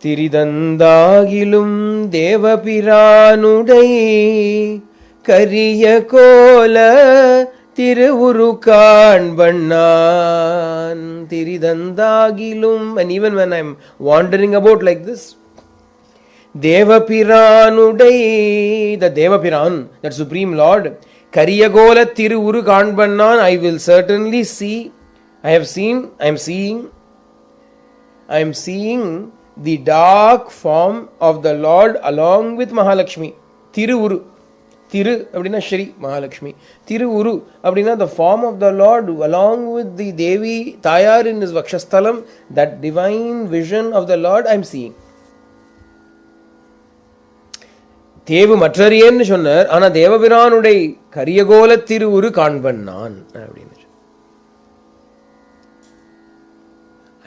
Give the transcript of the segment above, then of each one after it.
TiritantAkilum dEvapirAnuDaik kariyakOlat tiruvurukkANpan. TiritantAkilum. And even when I'm wandering about like this, dEvapirAnuDaik, the dEvapiran, that Supreme Lord, kariyakOlat tiruvurukkANpan, I will certainly see, I am seeing the dark form of the Lord along with Mahalakshmi. Tiruvuru. Tiru abdina Shri Mahalakshmi. Tiruvuru abdina the form of the Lord along with the Devi Tayar in his Vakshasthalam. That divine vision of the Lord I am seeing. Devu Acharya சொன்னார். ஆனா தேவபிரானுடைய கரியகோலத் tiruvurukkANpan நான் அப்படின்னு.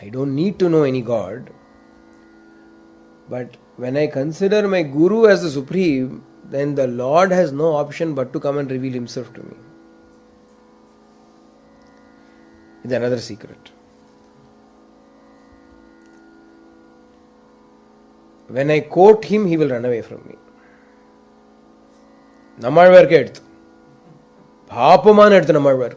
I don't need to know any God. But when I consider my Guru as the Supreme, then the Lord has no option but to come and reveal Himself to me. It's another secret. When I quote Him, He will run away from me. Nammāzhwār eduthu. Paapamana eduthu Nammāzhwār.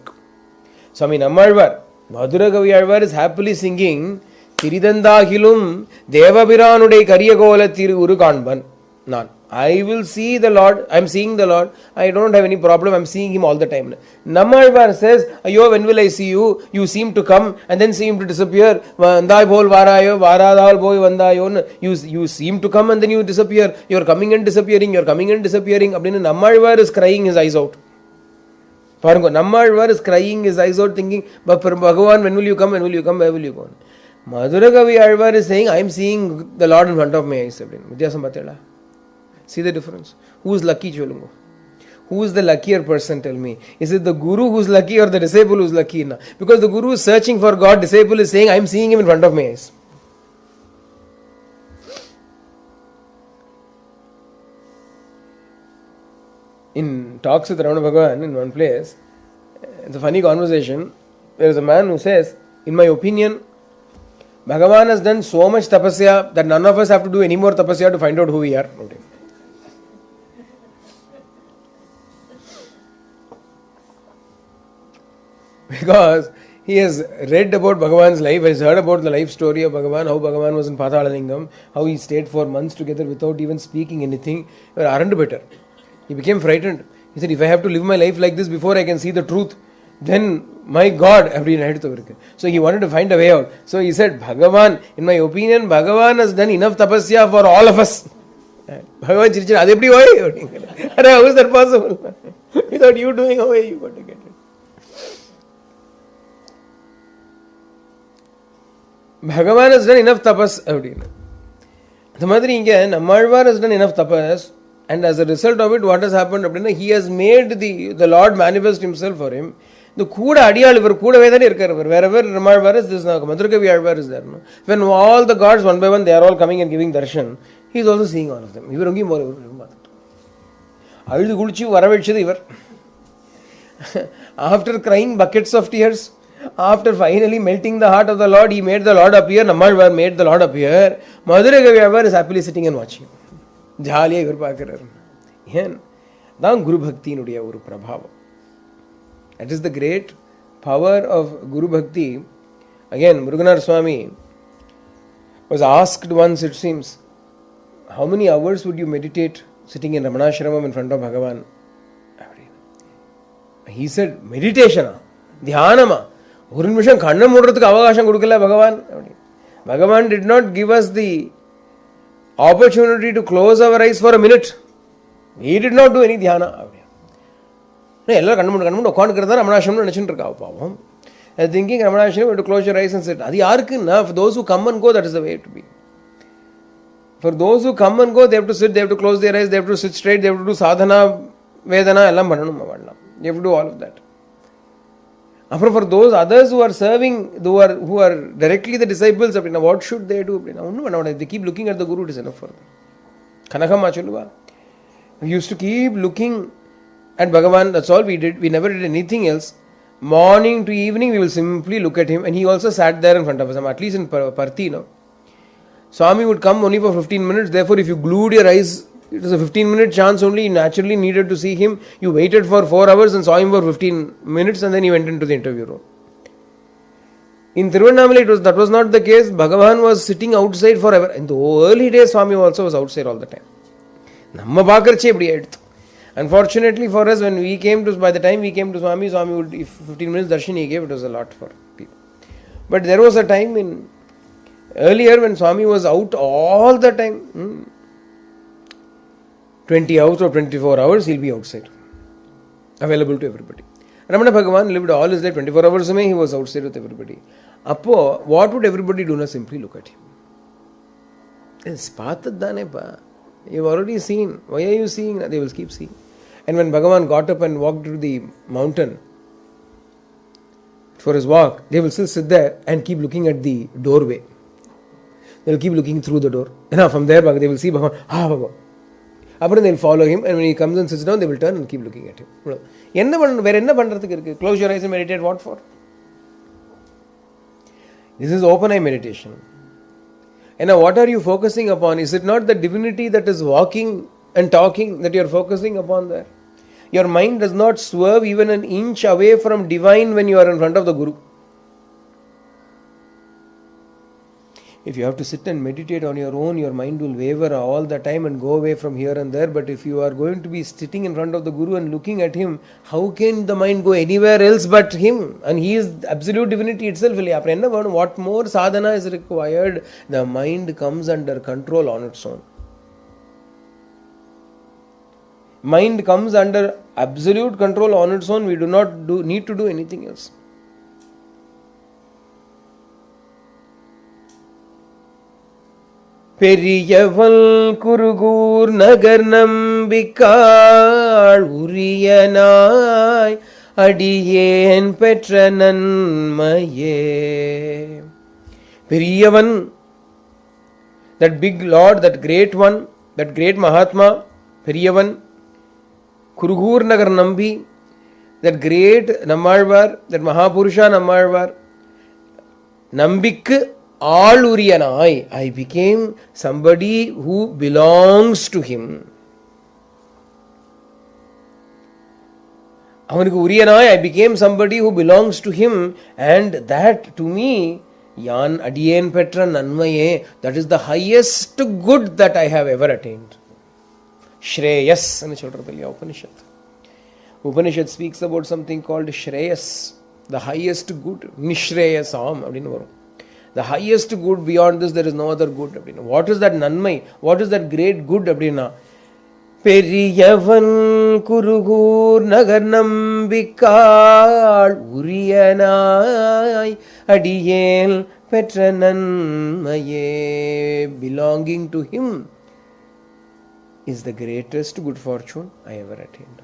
Swami Nammāzhwār, Madhurakavi Āzhwār is happily singing TiritantAkilum dEvapirAnuDaik kariyakOlat tiruvurukkANpan. None. I will see the Lord. I am seeing the Lord. I don't have any problem. I am seeing Him all the time. Nammāzhwār says, Ayo, when will I see you? You seem to come and then seem to disappear. You seem to come and then you disappear. You are coming and disappearing. You are coming and disappearing. Nammāzhwār is crying his eyes out. Nammāzhwār is crying his eyes out, thinking, Bhagavan, when will you come? When will you come? Where will you go? Madhurakavi Āzhwār is saying, I am seeing the Lord in front of my eyes. See the difference? Who is lucky? Who is the luckier person? Tell me. Is it the Guru who is lucky or the disciple who is lucky? Because the Guru is searching for God, disciple is saying, I am seeing Him in front of my eyes. In talks with Ramana Bhagavan in one place, it's a funny conversation. There is a man who says, in my opinion, Bhagavan has done so much tapasya that none of us have to do any more tapasya to find out who we are. Okay. Because he has read about Bhagavan's life, he has heard about the life story of Bhagavan, how Bhagavan was in Pathalalingam, how he stayed for months together without even speaking anything. He became frightened. He said, if I have to live my life like this before I can see the truth, then my God, so he wanted to find a way out. So he said, Bhagavan, in my opinion, Bhagavan has done enough tapasya for all of us. Bhagavan chirichana, how is that possible? Without you doing, how are you going to get it? Bhagavan has done enough tapas. The Nammāzhwār has done enough tapas, and as a result of it, what has happened? He has made the Lord manifest Himself for him. The Kuda Adiyal, wherever Nammāzhwār is, this Madhurakavi Āzhwār is there. When all the gods one by one, they are all coming and giving darshan, he is also seeing all of them. After crying buckets of tears, after finally melting the heart of the Lord, he made the Lord appear. Nammāzhwār made the Lord appear. Madhurakavi Āzhwār is happily sitting and watching. Jaliya ivar paakararu. Yen dhaan Guru Bhakti nudiya oru prabhavam. That is the great power of Guru Bhakti. Again, Muruganar Swami was asked once, it seems, how many hours would you meditate sitting in Ramanashramam in front of Bhagavan? He said, meditation, dhyanama. Bhagavan did not give us the opportunity to close our eyes for a minute. He did not do any dhyana. Thinking Ramanashram, you have to close your eyes and sit. For those who come and go, that is the way to be. For those who come and go, they have to sit, they have to close their eyes, they have to sit straight, they have to do sadhana, vedana, they have to do all of that. For those others who are serving, who are directly the disciples, what should they do? They keep looking at the Guru, it is enough for them. We used to keep looking at Bhagavan, that's all we did. We never did anything else. Morning to evening, we will simply look at him, and he also sat there in front of us, at least in Parthi. Swami would come only for 15 minutes. Therefore, if you glued your eyes, it was a 15-minute chance only. You naturally needed to see him. You waited for 4 hours and saw him for 15 minutes and then you went into the interview room. In Tiruvannamalai, that was not the case. Bhagavan was sitting outside forever. In the early days, Swami also was outside all the time. Unfortunately for us, by the time we came to Swami would, if 15 minutes darshan he gave, it was a lot for people. But there was a time earlier when Swami was out all the time, 20 hours or 24 hours, he'll be outside, available to everybody. Ramana Bhagavan lived all his life, 24 hours he was outside with everybody. Appo, what would everybody do? Not simply look at him. It's you've already seen. Why are you seeing? They will keep seeing. And when Bhagavan got up and walked to the mountain for his walk, they will still sit there and keep looking at the doorway. They will keep looking through the door. And from there, they will see Bhagavan. Bhagavan. Then they will follow him, and when he comes and sits down, they will turn and keep looking at him. Close your eyes and meditate. What for? This is open eye meditation. And now what are you focusing upon? Is it not the divinity that is walking and talking that you are focusing upon there? Your mind does not swerve even an inch away from divine when you are in front of the Guru. If you have to sit and meditate on your own, your mind will waver all the time and go away from here and there. But if you are going to be sitting in front of the Guru and looking at him, how can the mind go anywhere else but him? And he is absolute divinity itself. What more sadhana is required? The mind comes under control on its own. Mind comes under absolute control on its own. We do not need to do anything else. Periyaval kurukUr nakar nampikku uriyanAy aDiyEn peRRa namimaiyE. Periyavan, that big Lord, that great one, that great Mahatma, Periyavan, kurukUr nakar nampi, that great Nammāzhwār, that Mahapurusha Nammāzhwār, nampikku uriyanAy. I became somebody who belongs to him. uriyanAy, I became somebody who belongs to him, and that to me, aDiyEn peRRa namimaiyE, that is the highest good that I have ever attained. Shreyas and Upanishad. Upanishad speaks about something called Shreyas, the highest good. Nishreyasam. The highest good, beyond this there is no other good. What is that nanmai? What is that great good? Periyavan kurukUr nakar nampikku uriyanAy aDiyEn peRRa namimaiyE. Belonging to him is the greatest good fortune I ever attained.